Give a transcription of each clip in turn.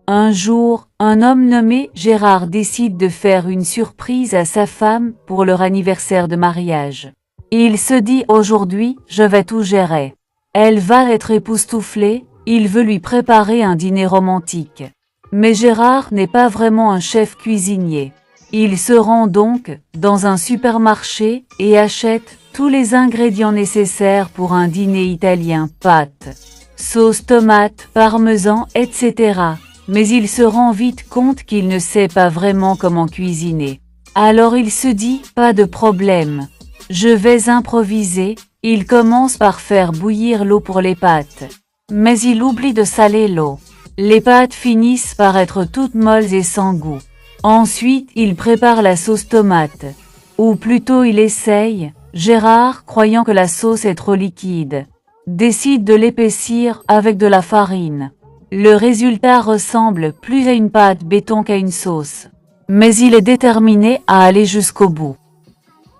Un jour, un homme nommé Gérard décide de faire une surprise à sa femme pour leur anniversaire de mariage. Il se dit aujourd'hui, je vais tout gérer. Elle va être époustouflée, il veut lui préparer un dîner romantique. Mais Gérard n'est pas vraiment un chef cuisinier. Il se rend donc dans un supermarché et achète tous les ingrédients nécessaires pour un dîner italien, pâtes, sauce tomate, parmesan, etc. Mais il se rend vite compte qu'il ne sait pas vraiment comment cuisiner. Alors il se dit, pas de problème. Je vais improviser, il commence par faire bouillir l'eau pour les pâtes. Mais il oublie de saler l'eau. Les pâtes finissent par être toutes molles et sans goût. Ensuite, il prépare la sauce tomate. Ou plutôt il essaye. Gérard, croyant que la sauce est trop liquide, décide de l'épaissir avec de la farine. Le résultat ressemble plus à une pâte béton qu'à une sauce. Mais il est déterminé à aller jusqu'au bout.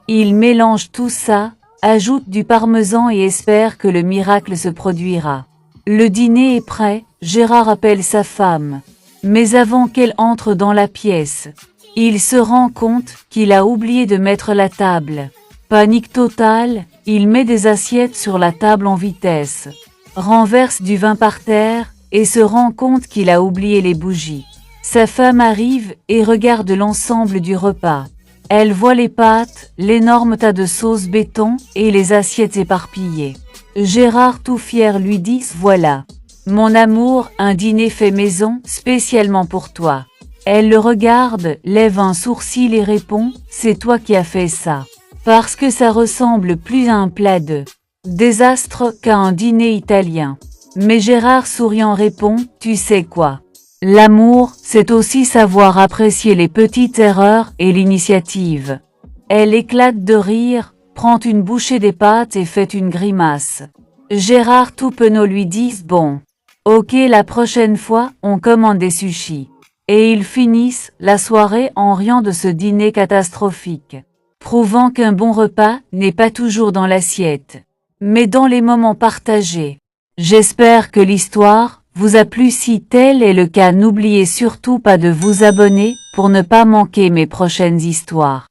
Il mélange tout ça, ajoute du parmesan et espère que le miracle se produira. Le dîner est prêt, Gérard appelle sa femme. Mais avant qu'elle entre dans la pièce, il se rend compte qu'il a oublié de mettre la table. Panique totale, il met des assiettes sur la table en vitesse, renverse du vin par terre, et se rend compte qu'il a oublié les bougies. Sa femme arrive et regarde l'ensemble du repas. Elle voit les pâtes, l'énorme tas de sauce béton et les assiettes éparpillées. Gérard tout fier lui dit « Voilà, mon amour, un dîner fait maison, spécialement pour toi. » Elle le regarde, lève un sourcil et répond « C'est toi qui as fait ça. » Parce que ça ressemble plus à un plat de désastre qu'à un dîner italien. Mais Gérard souriant répond « Tu sais quoi? L'amour, c'est aussi savoir apprécier les petites erreurs et l'initiative. » Elle éclate de rire, prend une bouchée des pâtes et fait une grimace. Gérard tout penaud lui dit « Bon, ok, la prochaine fois, on commande des sushis. » Et ils finissent la soirée en riant de ce dîner catastrophique, prouvant qu'un bon repas n'est pas toujours dans l'assiette, mais dans les moments partagés. J'espère que l'histoire vous a plu. Si tel est le cas, n'oubliez surtout pas de vous abonner pour ne pas manquer mes prochaines histoires.